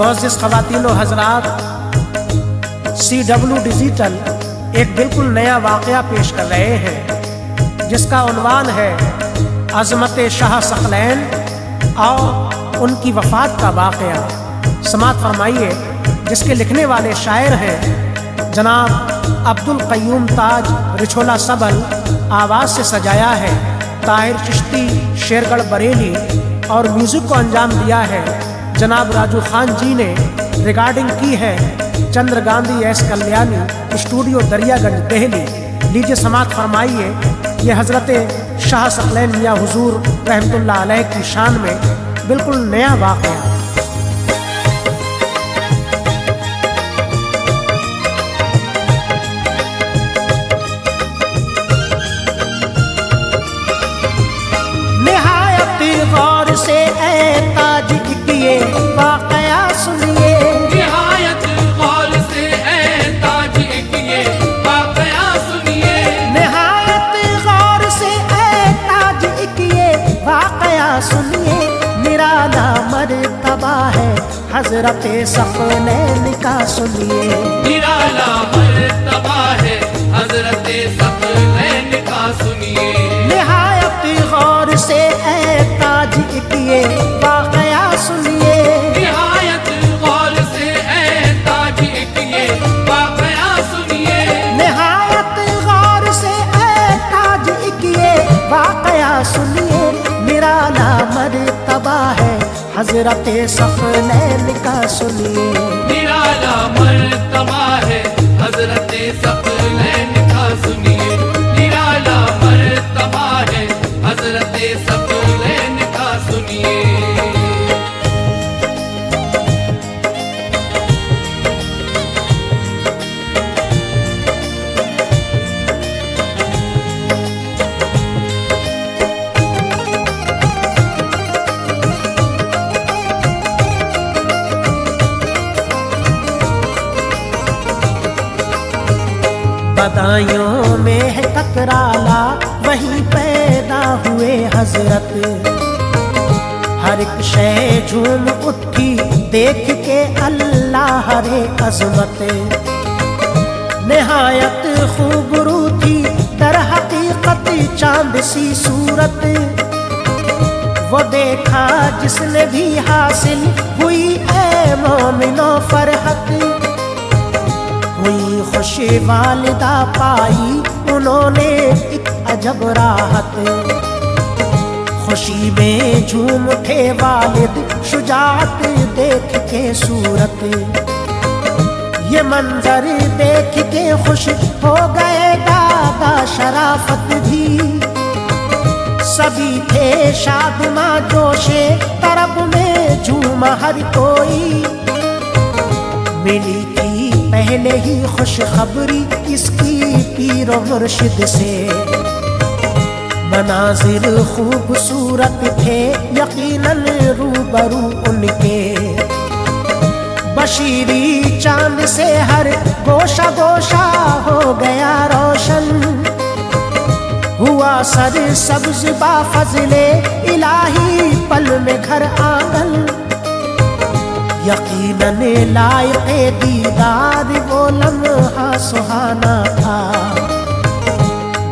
मोअज़्ज़िज़ ख़वातीन व हज़रात, CW digital एक बिल्कुल नया वाक़या पेश कर रहे हैं जिसका उन्वान है अज़मत शाह सकलैन और उनकी वफ़ात का वाक़या। समाअत फरमाइए, जिसके लिखने वाले शायर हैं जनाब अब्दुल क़य्यूम ताज रिछोला सबल। आवाज़ से सजाया है ताहिर चिश्ती शेरगढ़ बरेली और म्यूज़िक को अंजाम दिया है जनाब राजू खान जी ने। रिकॉर्डिंग की है चंद्र गांधी एस कल्याणी, स्टूडियो दरियागंज दिल्ली। लीजिए समाअत फरमाइए, ये हज़रत शाह सकलैन मियाँ हुजूर रहमतुल्लाह अलैह की शान में बिल्कुल नया वाक़या। गौर से ए ताज किए वाक़या सुनिए, निहायत गौर से ए ताज किए वाक़या सुनिए, निहायत गौर से ए ताज किए वाक़या सुनिए। निराला मर्तबा है हज़रत सकलैन का सुनिए, निराला मर्तबा है हज़रत सकलैन का सुनिए। निहायत गौर से ए ताज किए वाक़या सुनिए, निहायत गौर से ए ताज किए वाक़या सुनिए, निहायत गौर से ए ताज किए वाक़या सुनिए। निराला मर्तबा है हज़रत सकलैन का सुनिए, निराला मर्तबा है हज़रत सकलैन का सुनिए, निराला मर्तबा है हज़रत सकलैन का सुनिए। बदायूं में है टकराला वहीं पैदा हुए हजरत। हर एक शय झूम उठी देख के अल्लाह रे अज़मत। निहायत खूबरू थी दर हकीकत चांद सी सूरत। वो देखा जिसने भी हासिल हुई ए मोमिनो फरहत। हुई खुशी वालिदा पाई उन्होंने एक अजब राहत। खुशी में झूम उठे वालिद शुजाअत देख के सूरत। ये मंजर देख के खुश हो गए दादा शराफत भी। सभी थे शादमा जोशे तरब में झूमा हर कोई। मिली थी पहले ही खुशखबरी इसकी पीरो मुर्शिद से। मनाजिर खूबसूरत थे यकीनन रूबरू उनके। बशीरी चांद से हर गोशा गोशा हो गया रोशन। हुआ सर सब्ज़ बा फज़ले इलाही पल में घर आंगन। यकीनन लायक़े दीदार वो लम्हा सुहाना था।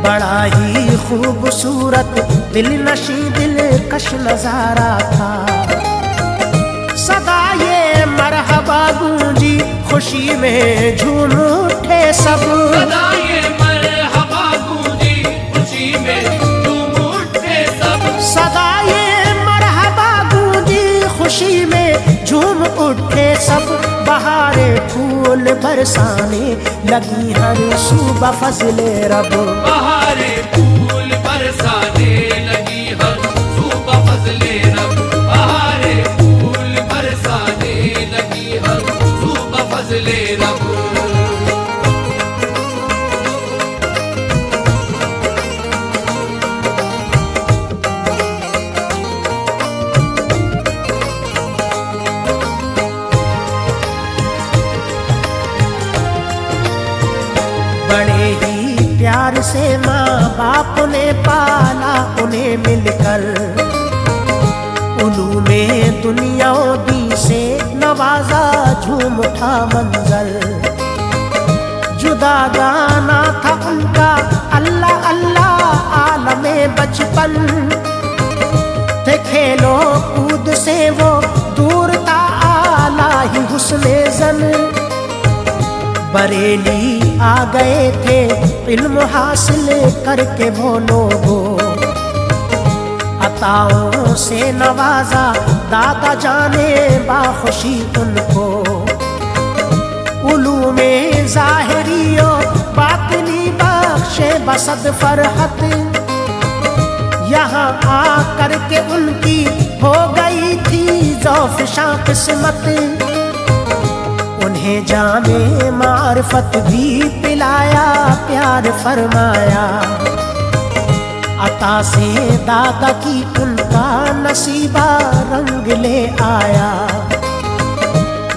बड़ा ही खूबसूरत दिल नशी दिल कश नजारा था। सदा ये मरहबा गूंजी खुशी में झूम उठे सब। सदा ये मरहबा गूंजी खुशी में झूम उठे सब। सदा ये मरहबा गूंजी खुशी में झूम उठे सब। बहारे फूल बरसाने लगी हर सूबा फजले रब। बहारे फूल बरसाने लगी हर सूबा फजले रब। बहारे फूल बरसाने लगी हर सूबा फजले रब। बड़े ही प्यार से माँ बाप ने पाला उन्हें मिलकर। उलूमे दुनिया दी से नवाजा झूम उठा मंजर। जुदा गाना था उनका अल्लाह अल्लाह आलमे बचपन। थे खेलो कूद से वो दूर था आला ही हुस्ने जन। बरेली आ गए थे इल्म हासिल करके वो लोगों। अताओं से नवाजा दादा जाने बाखुशी उनको। उलूमे ज़ाहिरियो बातिनी बख्शे बसद फरहत। यहाँ आकर के उनकी हो गई थी ज़ौफ़िशा किस्मत। उन्हें जामे मारिफत भी पिलाया प्यार फरमाया। अता से दादा की उनका नसीबा रंग ले आया।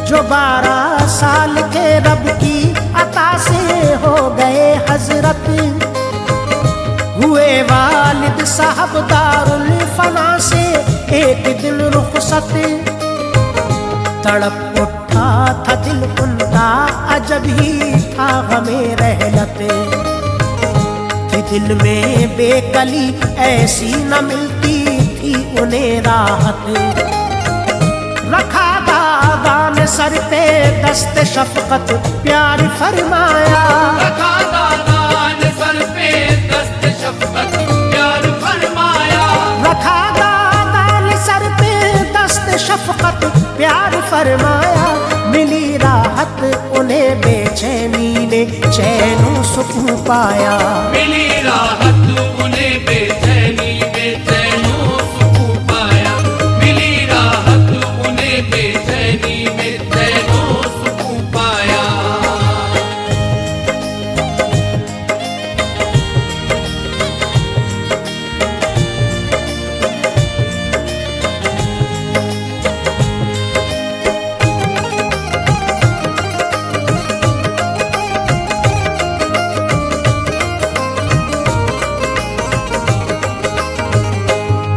जो 12 साल के रब की अता से हो गए हजरत। हुए वालिद साहब दारुल फना से एक दिन रुखसत। तड़प उठा था दिल उनका अजब ही था गमे रहलत। थी दिल में बेकली ऐसी न मिलती थी उन्हें राहत। रखा दादा ने सर पे दस्त शफकत प्यार फरमाया। रखा दादा ने सर पे दस्त शफकत प्यार फरमाया। रखा दादा ने सर पे दस्त शफकत प्यार फरमाया। मिली राहत उन्हें बेचैनी ने चैन सुकून पाया। मिली राहत उन्हें बेचैनी बेचैनो सुकून पाया। मिली राहत उन्हें बेचैनी बेचैनो सुकून पाया।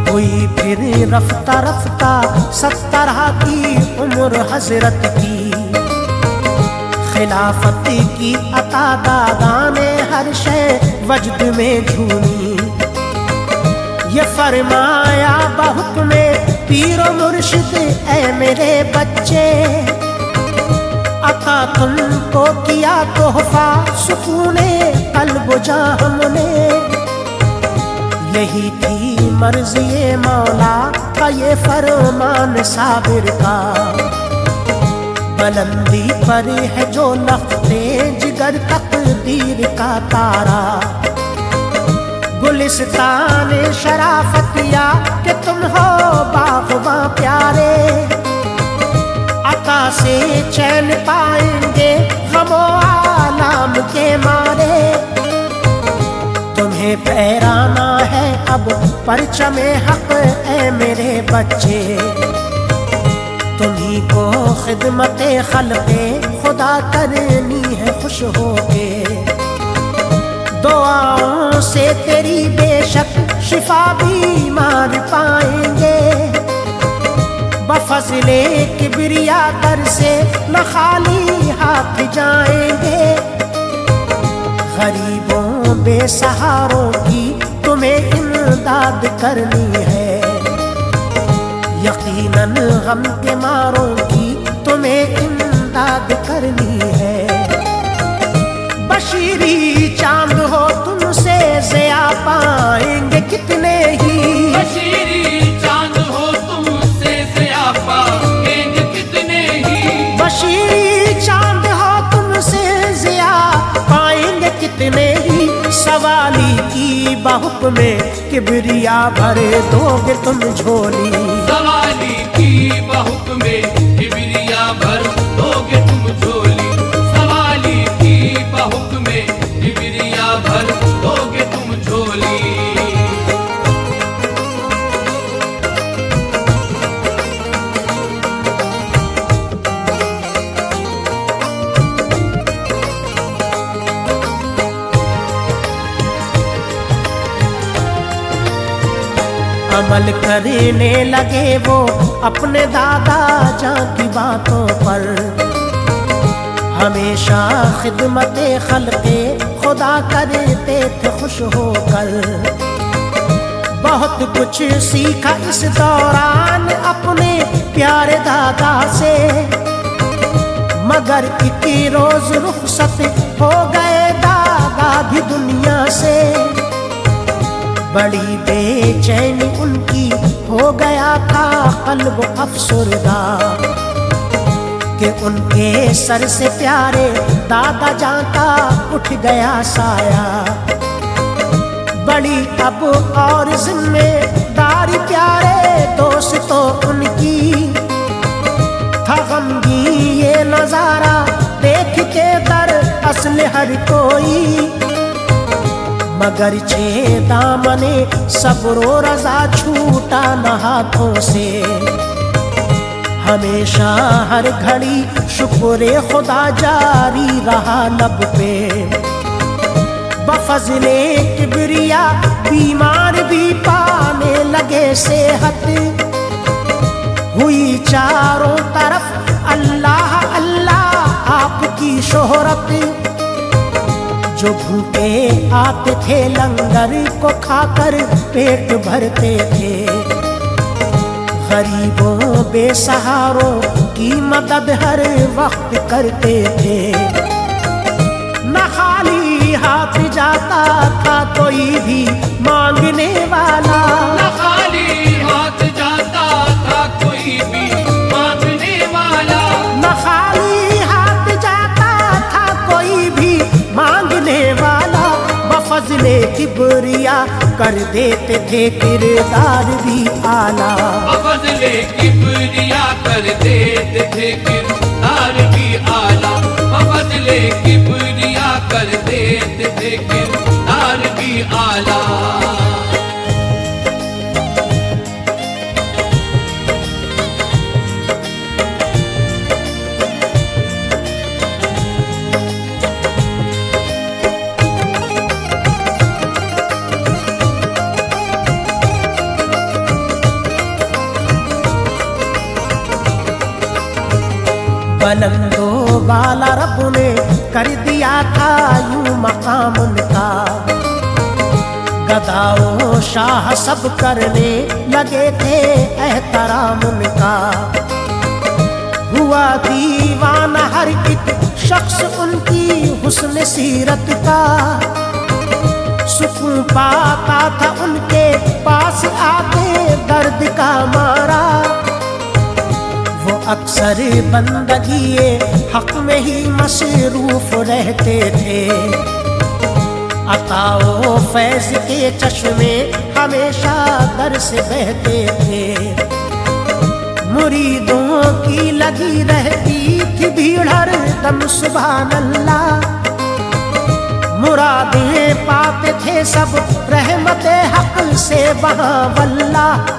हुई फिर रफ्ता रफ्ता 70 की उम्र हजरत की। खिलाफत की अता दादा ने हर शय वजद में झूमी। ये फरमाया बहुक्मे पीरो मुर्शिद ऐ मेरे बच्चे। अता तुमको किया तोहफा सुकूने कल्ब जा हमने। यही थी मर्ज़ी मौला का ये फरमान साबिर का। बुलंदी पर है जो लख्ते जिगर तकदीर का तारा। गुलिस्तान शराफत या कि तुम हो बाग़बां प्यारे। अता से चैन पाएंगे गमो आलाम के मारे। तुम्हें फहराना है अब परचमे हक ऐ मेरे बच्चे। तुम्ही को खिदमते खल्क़े खुदा करनी है खुश होके। दुआओं से तेरी बेशक शिफा बीमार पाएंगे। बफज़ले किबरिया दर से न खाली हाथ जाएंगे। गरीबों बेसहारों की तुम्हें इमदाद करनी है। यकीनन गम के मारों की तुम्हें इमदाद करनी है। बशीरी चांद हो तुमसे ज़िया पाएंगे कितने ही। बशीरी चांद हो तुमसे ज़िया पाएंगे कितने ही। बशीरी चांद हो तुमसे ज़िया पाएंगे कितने ही। सवाली की बहुक में किबरिया भर दोगे तुम झोली। सवाली की बहुक में किबरिया भर दोगे तुम झोली। सवाली की बहुक में किबरिया भर दोगे तुम झोली। अमल करने लगे वो अपने दादा जान की बातों पर। हमेशा खिदमते खल्के खुदा करते थे खुश होकर। बहुत कुछ सीखा इस दौरान अपने प्यारे दादा से, मगर एक रोज रुखसत हो गए दादा भी दुनिया से। बड़ी बेचैनी उनकी हो गया था कल्ब अफसुरदा, कि उनके सर से प्यारे दादा जान का उठ गया साया। बड़ी अब और जिम्मेदारी प्यारे दोस्तों उनकी, था गमगी ये नजारा देख के दर असल हर कोई। मगर छे दामने सब्रो रजा छूटा न हाथों से। हमेशा हर घड़ी शुक्र खुदा जारी रहा लब पे। बफज़ले किबरिया बीमार भी पाने लगे सेहत, हुई चारों तरफ अल्लाह अल्लाह आपकी शोहरत। जो भूखे आते थे लंगर को खाकर पेट भरते थे, गरीबों बेसहारों की मदद हर वक्त करते थे। न खाली हाथ जाता था कोई भी मांगने वाला, न खाली हाथ जाता था कोई भी मांगने वाला। न खाली हाथ जाता था कोई भी मांगने वाला। बफज़ले किबरिया कर देते थे किरदार भी आला। बफज़ले किबरिया कर देते थे किरदार भी आला। बफज़ले किबरिया कर देते थे किरदार भी आला। बुलंदो बाला रब ने कर दिया था यूं मकाम उनका। गदाओ शाह सब करने लगे थे एहतराम उनका। हुआ दीवाना हर एक शख्स उनकी हुस्न सीरत का। सुकून पाता था उनके पास आके दर्द का मारा। वो अक्सर बंदगी हक में ही मसरूफ रहते थे। अताओ फैज के चश्मे हमेशा दर से बहते थे। मुरीदों की लगी रहती थी भीड़ हर दम सुभान अल्लाह। मुरादें पाते थे सब रहमते हक से वहाँ वल्लाह।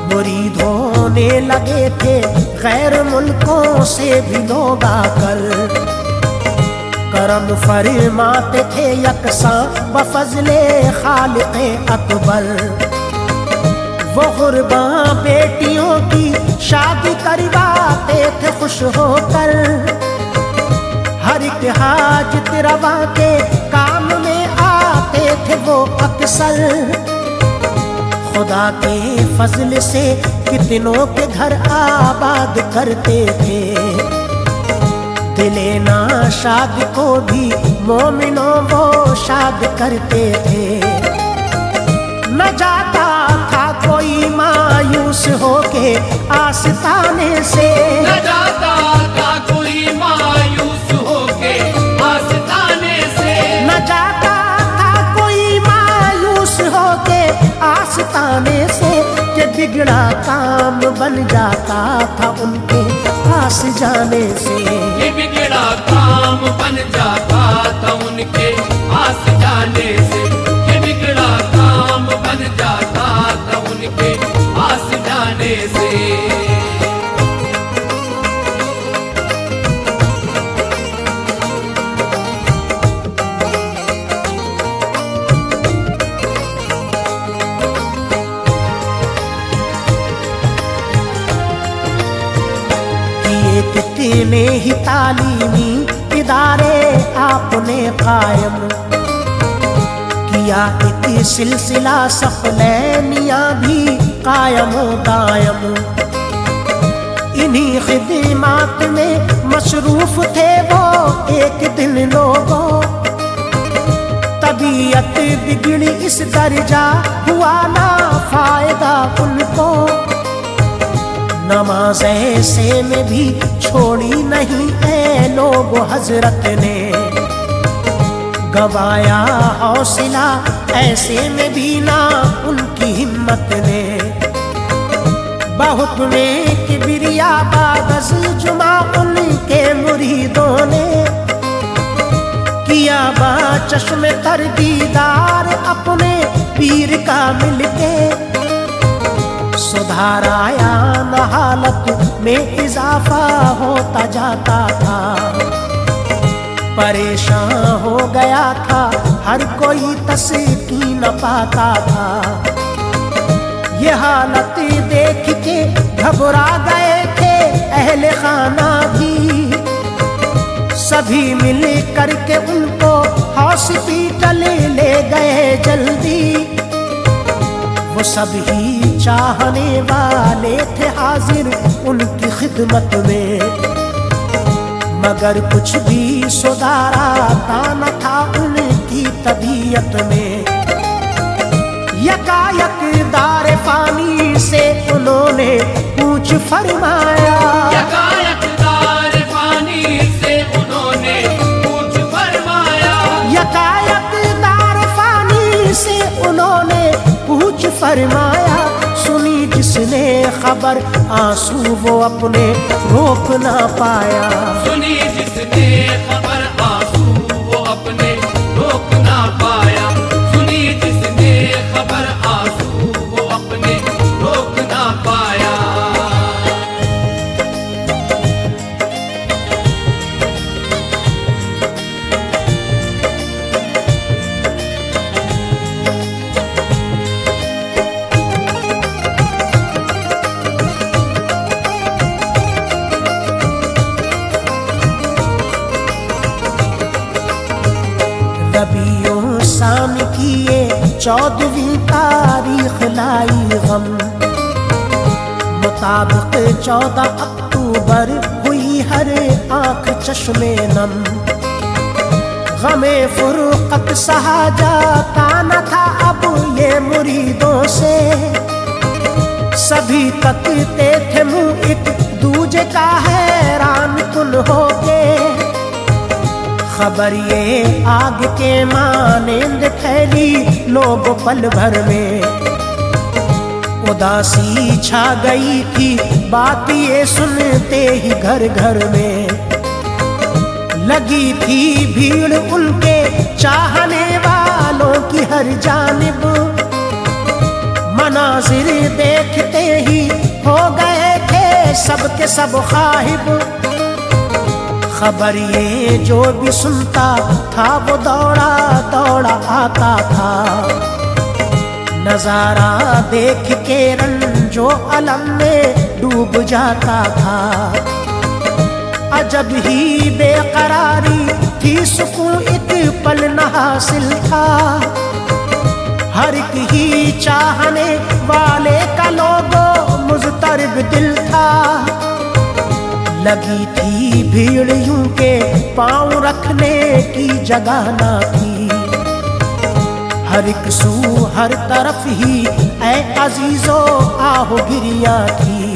मुरीद होने लगे थे गैर मुल्कों से भी लोग आकर। करम फरमाते थे यकसां बफज़ले खालिक़े अकबर। वो गुरबा बेटियों की शादी करवाते थे खुश होकर। हर एक हाजत रवा के काम में आते थे वो अक्सर। खुदा के फजल से कितनों के घर आबाद करते थे। दिले ना शाद को भी मोमिनों वो शाद करते थे। न जाता था कोई मायूस होके आस्ताने से। न जाता था कोई मायूस होके आस्ताने से। न जाता था कोई मायूस होके आस्ताने से। कि बिगड़ा काम बन जाता था उनके पास जाने से। ये बिगड़ा काम बन जाता था उनके पास जाने से। ये बिगड़ा काम बन जाता था उनके पास जाने से। इतने ही तालीमी इदारे आपने कायम किया, इति सिलसिला सखलैनिया भी कायमो दायम। इन्हीं खिदमात में मशरूफ थे वो एक दिन लोगों, तबीयत बिगड़ी इस दर्जा हुआ ना फायदा उनको। नमाज ऐसे में भी छोड़ी नहीं है लोग हजरत ने, गवाया हौसला ऐसे में भी ना उनकी हिम्मत ने। बहुक्मे किबरिया बागज़ जुमा उनके मुरीदों ने किया बा चश्मे तर दीदार अपने पीर का मिलके। सुधाराया न हालत में इजाफा होता जाता था, परेशान हो गया था हर कोई तस्कीन पाता था। ये हालत देख के घबरा गए थे अहले खाना भी, सभी मिल करके उनको हॉस्पिटल ले गए जल्दी। वो सब ही चाहने वाले थे हाजिर उनकी खिदमत में, मगर कुछ भी सुधारा न था उनकी तबीयत में। यकायक दार फानी से उन्होंने पूछ फरमाया, यकायक दार फानी से उन्होंने पूछ फरमाया, यकायक दार फानी से उन्होंने पूछ फरमाया। सुनी जिसने खबर आंसू वो अपने रोक ना पाया, सुनी जिसने खबर आंसू वो अपने रोक ना पाया, सुनी जिसने खबर आंसू वो अपने रोक ना पाया। रबियों साल की ये 14वीं तारीख लाई गम, मुताबिक 14 अक्टूबर हुई हर आंख चश्मे नम। गमे फुरकत सहा जाता न था अब ये मुरीदों से, सभी तकते थे मुँह एक दूजे का हैरान कुन होके। खबर ये आग के मानेंद फैली लोग पल भर में, उदासी छा गई थी बात ये सुनते ही घर घर में। लगी थी भीड़ उनके चाहने वालों की हर जानिब, मनाजिर देखते ही हो गए थे सबके सब खाहिब। खबर ये जो भी सुनता था वो दौड़ा दौड़ा आता था, नजारा देख के रंजो अलम में डूब जाता था। अजब ही बेकरारी थी, सुकून एक पल न हासिल था, हर एक ही चाहने वाले का लोगों मुज़तरब दिल था। लगी थी भीड़ यूं के पांव रखने की जगह ना थी, हर एक सू हर तरफ ही ऐ अजीजो आहो गिरिया थी।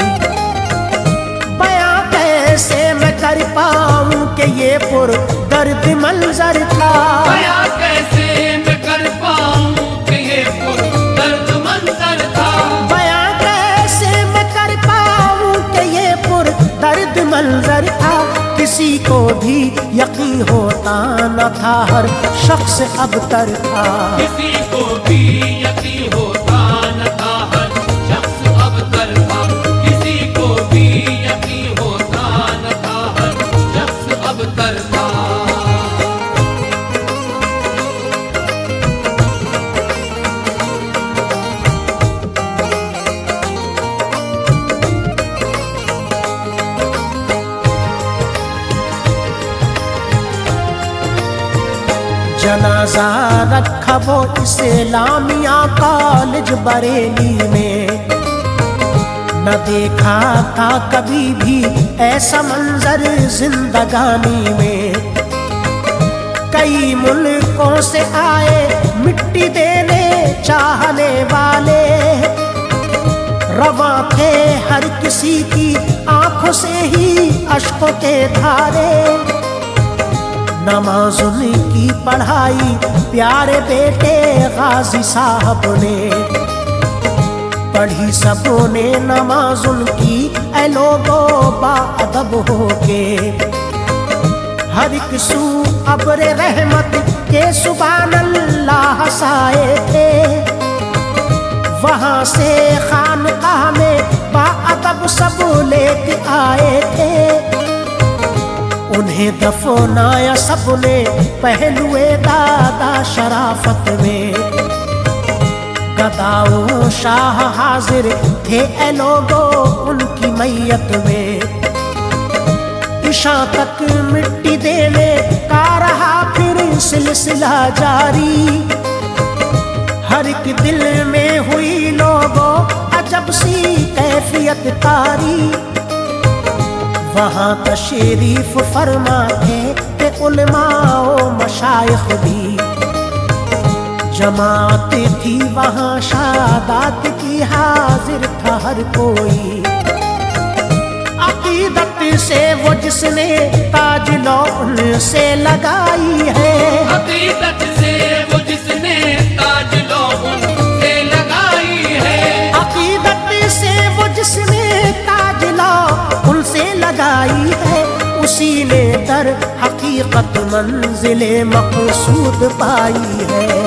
बयां कैसे मैं कर पाऊं कि ये पुर दर्द मंजर था, बयां कैसे मैं कर पाऊं कि ये पुर दर्द मंजर था, बयां कैसे मैं कर पाऊं कि ये पुर दर्द मंजर था। किसी को भी यकीन होता न था, हर शख्स अबतर था, किसी को भी यकीन होता न था, हर शख्स अबतर था, किसी को भी यकीन होता न था, हर शख्स अबतर था। जनाजा रखा वो इस्लामिया कॉलेज बरेली में। न देखा था कभी भी ऐसा मंजर जिंदगानी में। कई मुल्कों से आए मिट्टी देने चाहने वाले, रवा थे हर किसी की आंखों से ही अश्कों के धारे। नमाज उनकी पढ़ाई प्यारे बेटे गाजी साहब ने, पढ़ी सबों ने नमाज उनकी ऐ लोगों बाअदब होके। हर एक सू अब्रे रहमत के सुभान अल्लाह साए थे। वहाँ से खानकाह में बाअदब सब लेके आए थे। उन्हें दफनाया सबने पहलुए दादा शराफत में। गदाओ शाह हाजिर थे ए लोगों उनकी मैयत में। इशा तक मिट्टी देने का रहा फिर सिलसिला जारी। हर एक दिल में हुई लोगों अजब सी कैफियत तारी। वहाँ तशरीफ फरमा थे उलमाओ मशाइख भी। जमात थी वहाँ शादात की, हाजिर था हर कोई। अकीदत से वो जिसने ताज लो उनसे लगाई है। अकीदत से वो जिसने ताज लो उनसे लगाई है। अकीदत से वो जिसने ताज लो उनसे लगाई है। उसी ने दर हकीकत मंजिले मकसूद पाई है।